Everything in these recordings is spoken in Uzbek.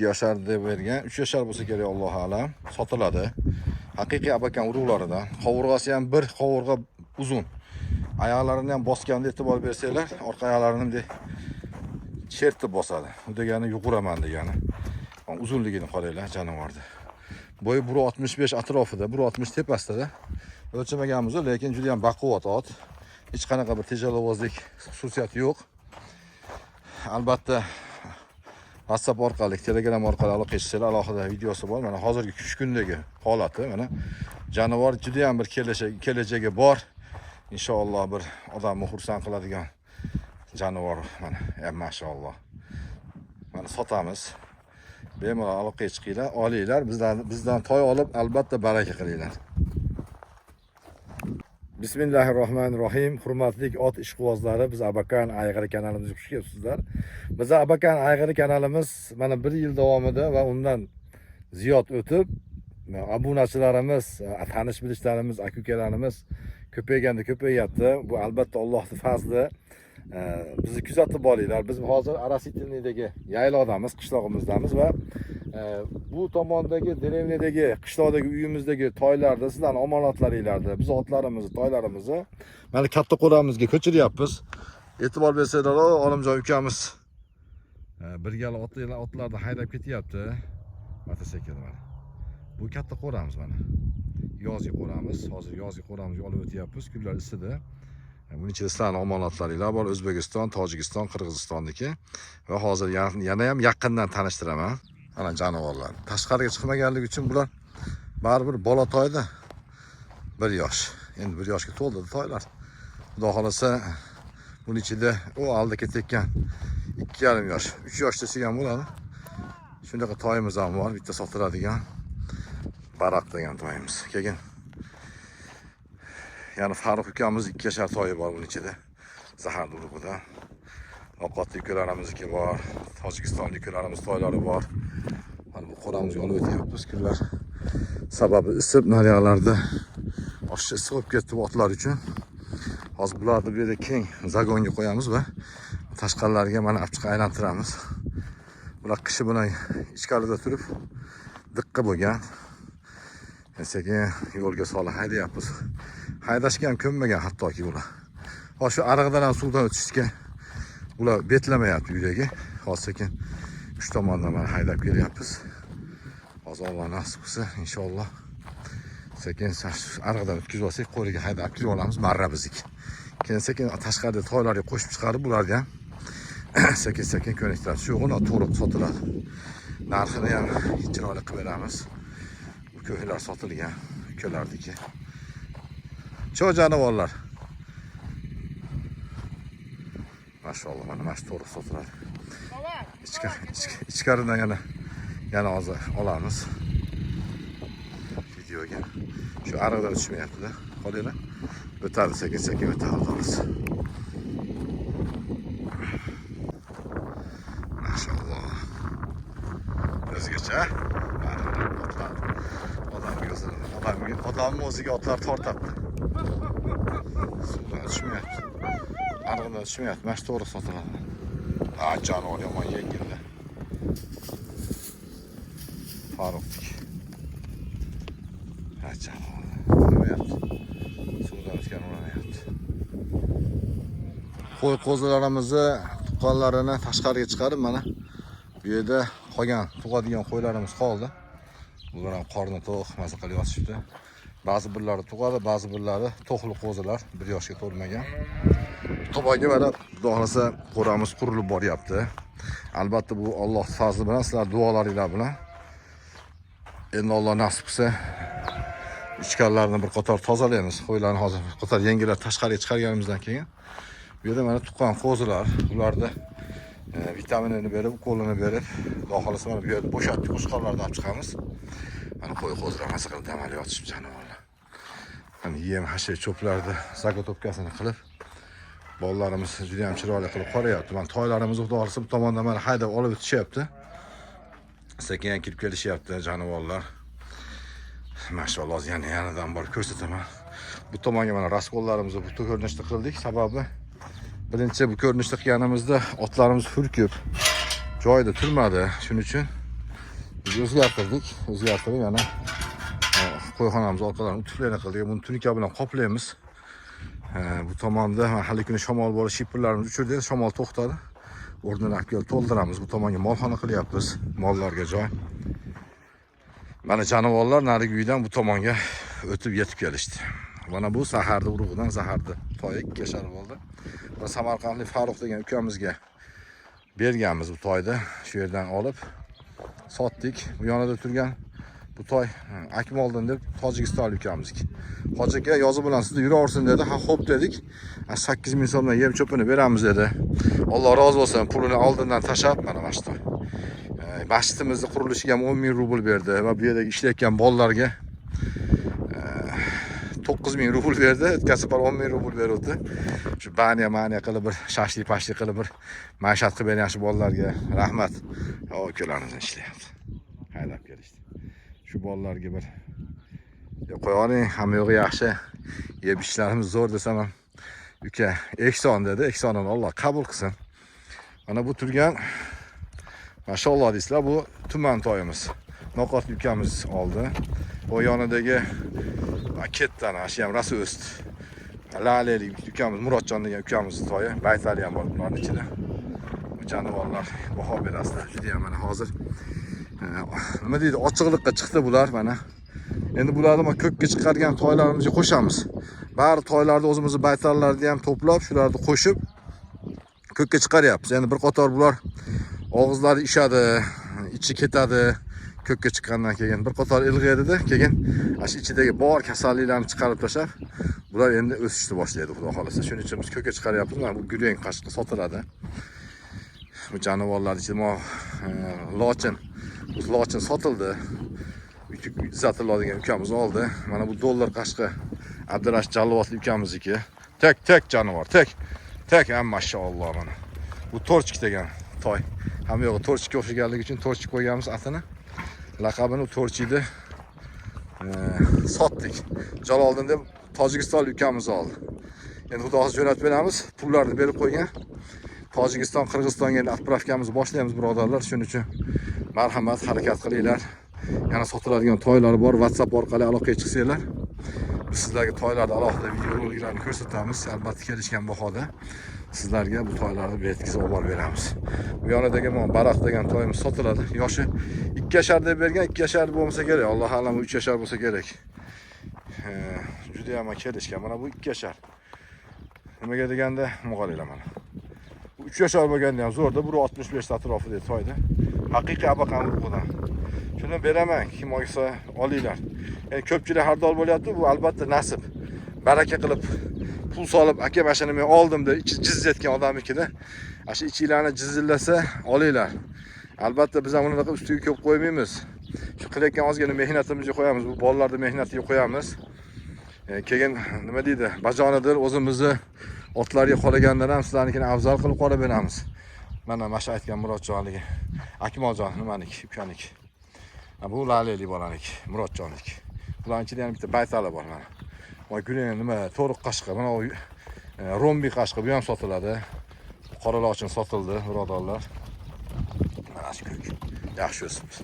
2 yashar deb bergan. 3 yashar bo'lsa kerak, Alloh alam. Sotiladi. Haqiqiy abakan urug'laridan. Qovurg'asi ham bir qovurg'a uzun. Oyoqlarini ham bosganda e'tibor bersanglar, orqa oyoqlarini bunday chertib bosadi. Bu degani yuguraman degani. Uzunligini qaranglar jonivorni. Bo'yi 1.65 atrofida, 1.60 tepasida. O'lchamaganmiz, lekin juda ham baquvvat ot. Hech qanaqa bir tejalovozlik xususiyati yo'q. Albatta WhatsApp orqali, Telegram orqali aloqa qilishsalar, alohida videosi bor. Mana hozirgi 3 kundagi holati, mana jonivor juda ham bir kelajagi bor. Inshaalloh bir odamni xursand qiladigan jonivor. Mana, maşallah. Mana sotamiz. Bemalol aloqaga chiqinglar, olinglar, bizdan toy olib, albatta baraka qilinglar. Bismillahirrohmanirrohim. Hurmatli ot ishqibozlari, biz Abakan Ayg'iri kanalimizga xush kelibsizlar. Biz Abakan Ayg'iri kanalimiz mana 1 yil davomida va undan ziyod o'tib, obunachilarimiz, tanish bilishlarimiz, aka-ukalarimiz ko'payyapti. Bu albatta Allohning fazli. Bizni kuzatib olinglar. Biz hozir Arasitilnidagi yayloqdamiz, qishlog'imizdamiz va bu tomondagi derevnedagi, qishloqdagi uyimizdagi toylarda sizlarning omonatlaringlarni, biz otlarimizni, toylarimizni mana katta qo'ramizga ko'chiryapmiz. E'tibor bersanglar, Olimjon ukamiz birgala otlarni haydab ketyapti. Mototsiklda mana. Bu katta qo'ramiz mana. Yozgi qo'ramiz. Hozir yozgi qo'ramizga olib o'tyapmiz. Kunlar isidi. Buning ichida sizlarning omonatlaringlar bor. O'zbekiston, Tojikiston, Qirg'izistonniki va hozir yana ham yaqindan tanishtiraman. Ana jonivorlar. Tashqariga chiqmaganligi uchun bular baribir bola toyda 1 yosh. Endi 1 yoshga to'ldi toylar. Xudo xolasa buning ichida u oldi ketayotgan 2,5 yosh, 3 yosh desak ham bo'ladi. Shunaqa toyimiz ham bor, bitta sotiladigan Barak degan toyimiz. Keyin yani Farruh ukamiz 2 yashar toyi bor buning ichida. Zahar urug'ida. Ovqatli ukalarimizniki bor, Tojikistonlik ukalarimiz toylari bor. Mana bu qo'ramizga olib o'tyapmiz kunlar. Sababi isib naryoqlarda oshcha issiq bo'lib ketdi otlar uchun. Hozir bularni bu yerda keng zagonga qo'yamiz va tashqarlariga mana olib chiqib aylantiramiz. Bular qishi bilan ichkarida turib diqqa bo'lgan. Sekin yo'lga solib haydayapmiz. Haydashga ham ko'nmagan hattoki ular. Hozir shu ariqdan ham suvdan o'tishga ular betlamayapti uydaga. Hozir sekin 3 tomondan mana haydab kelyapmiz. Hozir Alloh nasib qilsa inshaalloh sekin ariqdan o'tkazib olsak, qo'liga haydab kelib olamiz, marra bizniki. Keyin sekin tashqarida toylarga qo'shib chiqarib bularga ham sekin ko'niktiramiz. Shu o'g'ini to'g'ri sotiladi. Narxini ham chiroyli qilib beramiz. Bu ko'hlar sotilgan, ukalardiki. Cho'q jonivorlar. Maşallah, mana mana to'g'ri sotiladi. Ichkaridan yana hozir olamiz videoga. Shu ariqdan o'tishmayapti-da. Qolinglar. O'tadi, sekin o'tadi hozir. Maşallah. O'zgacha. Odamning o'ziga otlar tortadi. Suvdan o'tishmayapti. Ariqdan o'tishmayapti. Mana shu to'g'ri sotiladi. Ha, jonivor yomon yengilda. Farruhdik. Ha, jonivor. Uramayapti. Suvdan o'tgan uramayapti. Qo'y qo'zilarimizni tuqqanlarini tashqariga chiqarib mana bu yerda qolgan tug'adigan qo'ylarimiz qoldi. Bular ham qorni to'q maza qilib yotishibdi. Ba'zi birlari tug'adi, ba'zi birlari to'qli qo'zilar, 1 yoshga to'lmagan. To'baga mana xudo xolasa qo'ramiz qurilib boryapti. Albatta bu Alloh fazli bilan, sizlar duolaringlar bilan. Endi Alloh nasib qilsa ichkarlarini bir qator tozalaymiz. Qo'ylarni hozir bir qator yengilab tashqariga chiqarganimizdan keyin bu yerda mana tuqqan qo'zilar, ularda vitaminini berib, qo'lini berib, xudo xolasa mana bu yerda bo'shatib qo'shqonlardan olib chiqamiz. Mana qo'zilar maza qilib dam olib yotishib jonivorlar. Mana yem hashay cho'plarni zagotopkasini qilib bolalarimiz juda ham chiroyli qilib qarayapti. Mana toylarimiz xudo xolasa bu tomondan mana haydab olib o'tishyapti. Sekin kirib kelishyapti jonivorlar. Maşallah, yanidan bor ko'rsataman. Bu tomonga mana raskollarimizni bu ko'rinishda qildik. Sababi birinchi bu ko'rinishda qilganimizda otlarimiz hurkib joyida turmadi. Shuning uchun Biz o'zgartirdik. O'zgartirib yana qo'yxonamiz orqalarini utuqlayna qildik. Buni tunika bilan qoplaymiz. Bu tomonda hali kuni shamol bor, shipirlarimizni uchirdik, shamol to'xtadi. O'rnini olib kelib to'ldiramiz. Bu tomonga molxona qilyapmiz, mollarga joy. Mana jonivorlar narigi uydan bu tomonga o'tib yetib kelishdi. Mana bu Saharda urug'idan Zaharda toy 2 yashar bo'ldi. Va Samarqandlik Farruh degan ukamizga berganmiz bu toyda. Shu yerdan olib sotdik. Bu yonida turgan bu toy Akmoldin deb Tojikistonlik ukamizniki. Hoji aka yozib bilan sizda yuraversin dedi. Ha, xo'p dedik. 8 ming so'mdan yem cho'pini beramiz dedi. Alloh rozi bo'lsin. Pulini oldindan tashab mana mana shu toy. Masjidimizni qurilishiga ham 10 ming rubl berdi va bu yerdagi ishlayotgan bolalarga 9 ming rubl berdi. O'tkazib 10 ming rubl berdi. Shu baniya qilib bir shashlik qilib bir maishat qilib bergan shu bolalarga rahmat. Ukalarimiz ishlayapti. Haydab kelishdi. Shu bolalarga bir qo'ying, hamma yo'g'i yaxshi. Yeb ishlarimiz zo'r desam ham uka ehson dedi. Ehsonini Alloh qabul qilsin. Mana bu turgan mashalloh deysizlar, bu tuman toyimiz. Noqotli ukamiz oldi. O yonidagi ketdan shu ham rasa o'sdi. Lalelik ukamiz Murodjon degan ukamizning toyi. Baytali ham bor bularning ichida. Bu jonivorlar baho berasizlar. Juda ham mana hozir nima deydi, ochiqlikqa chiqdi bular mana. Endi bularni ko'kka chiqargan toylarimizga qo'shamiz. Bari toylarni o'zimizni baytallarni ham to'plab, shularni qo'shib ko'kka chiqaryapmiz. Endi bir qator bular og'izlari ishadi, ichi ketadi. Ko'kka chiqqandan keyin bir qator ilg'aydida, keyin ash ichidagi bor kasalliklarni chiqarib tashlab, bular endi o'sishni boshlaydi, xudo xolasa. Shuning uchun biz ko'kka chiqaryapmiz. Mana bu guleng qashqi sotiladi. Bu jonivorlar ichida lochin sotildi. Izzatullo degan ukamiz oldi. Mana bu dollar qashqi Abdurashid Jallovotli ukamizniki. Tek jonivor, tek ham mashalloh mana. Bu Torchik degan toy. Hamma yo'g'i Torchikka o'xshaganligi uchun Torchik qo'yganmiz atini. Laqabini Torchikni sotdik. Jaloliddin deb Tojikistonlik ukamiz oldi. Endi xudo xohlasa jo'natib beramiz. Pullarni berib qo'ygan. Tojikiston, Qirg'izistonga endi отправкamizni boshlaymiz birodarlar. Shuning uchun marhamat, harakat qilinglar. Yana sotiladigan toylar bor. WhatsApp orqali aloqaga chiqsanglar, biz sizlarga toylarni alohida videoroliklarni ko'rsatamiz. Albatta kelishgan bahoda sizlarga bu toylarni yetkazib olib beramiz. Bu yonidagi Baroq degan toyimiz sotiladi. Yoshi 2 yashar deb bergan, 2 yashar bo'lmasa kerak. Alloh alam 3 yashar bo'lsa kerak. Juda ham kelishgan. Mana bu 2 yashar. Nimaga deganda mo'g'alinglar mana. 3 yashar bo'lganda ham zo'rda, 1.65 atrofida toyda. Haqiqiy abaqam urug'idan. Shuni beraman, kim olsa olinglar. Endi ko'pchilik xardol bo'lyapti, bu albatta nasib. Baraka qilib pul solib, aka mashina men oldim deb ichi jizzayotgan odamnikida, shu ichinglarni jizzillasa olinglar. Albatta biz ham unaqa ustiga ko'p qo'ymaymiz. Shu qilayotgan ozgina mehnatimizga qo'yamiz, bu bolalarning mehnatiga qo'yamiz. Keyin nima deydi, bajonidir, o'zimizni otlarga qolagandan ham sizlarnikini afzal qilib qora beramiz. Mana masha aytgan Murodjonligi, Akmaljon nimaniki, ukaniki. Bu Lalelik bolanik, Murodjonlik. Bularning ichida ham bitta baytali bor mana. Voy guleng nima, to'riq qashqi, mana u rombi qashqi, bu ham sotiladi. Qora lochin sotildi, birodarlar. Mana shu ko'k. Yaxshi o'sibdi.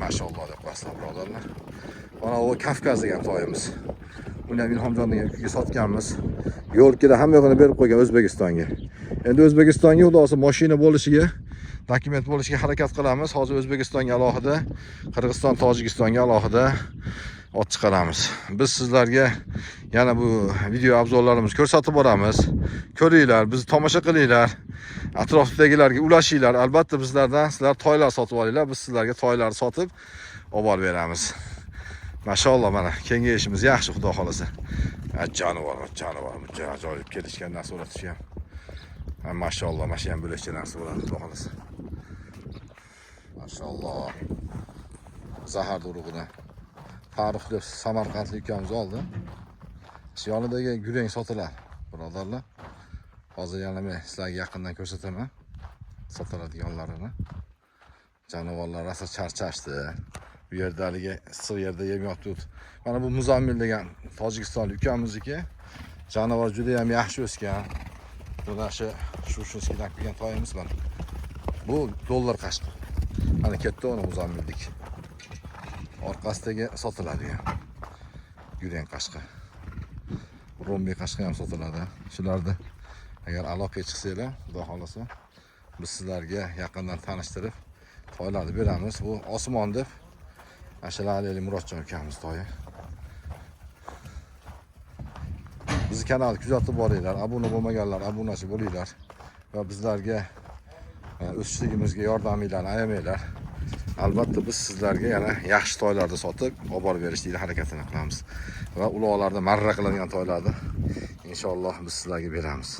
Mashalloh deb qo'yasizlar, birodarlar. Mana u Kafkaz degan toyimiz. Buni ham Ilhomjon degan ukaga sotganmiz. Yo'lkada hamma yo'g'ini berib qo'ygan O'zbekistonga. Endi O'zbekistonga xudosi mashina bo'lishiga, dokument bo'lishiga harakat qilamiz. Hozir O'zbekistonga alohida, Qirg'iziston, Tojikistonga alohida ot chiqaramiz. Biz sizlarga yana bu video obzorlarimizni ko'rsatib boramiz. Ko'ringlar, bizni tomosha qilinglar. Atrofdagilarga ulashinglar. Albatta bizlardan sizlar toylar sotib olinglar. Biz sizlarga toylarni sotib olib beramiz. Mashalloh mana kengayishimiz yaxshi, xudo xolasa. Jonivor, ajoyib kelishgan narsa bo'ladi ham. Mashalloh, mana shu ham bo'lishgan narsa bo'ladi, xudo xolasa. Mashalloh. Zaharda urug'idan Farruh deb Samarqandlik ukamiz oldi. Shu yonidagi guleng sotiladi, birodarlar. Hozir yana men sizlarga yaqindan ko'rsataman sotiladiganlarini. Jonivorlar rosa charchashdi. Bu yerdaligi issiq yerda yem yotib. Mana bu Muzammil degan Tojikistonlik ukamizniki. Jonivor juda ham yaxshi o'sgan. Buna shu skidan kelgan toyimiz mana. Bu dollar qashqi. Mana ketdi uni Muzammildik. orqasidagi sotiladigan yurang qashqa. Rombi qashqa ham sotiladi. Shularni agar aloqaga chiqsanglar, xudo xolasa, biz sizlarga yaqindan tanishtirib toylarni beramiz. Bu Osmon deb Ashalali Murodjon ukamiz toyi. Bizni kanalni kuzatib boringlar. Obuna bo'lmaganlar obunachi bo'linglar va bizlarga o'sishligimizga yordaminglarni ayamanglar. Albatta biz sizlarga yana yaxshi toylarni sotib olib borib berishlikni harakatini qilamiz va uloqlarda marra qiladigan toylarni inshaalloh biz sizlarga beramiz.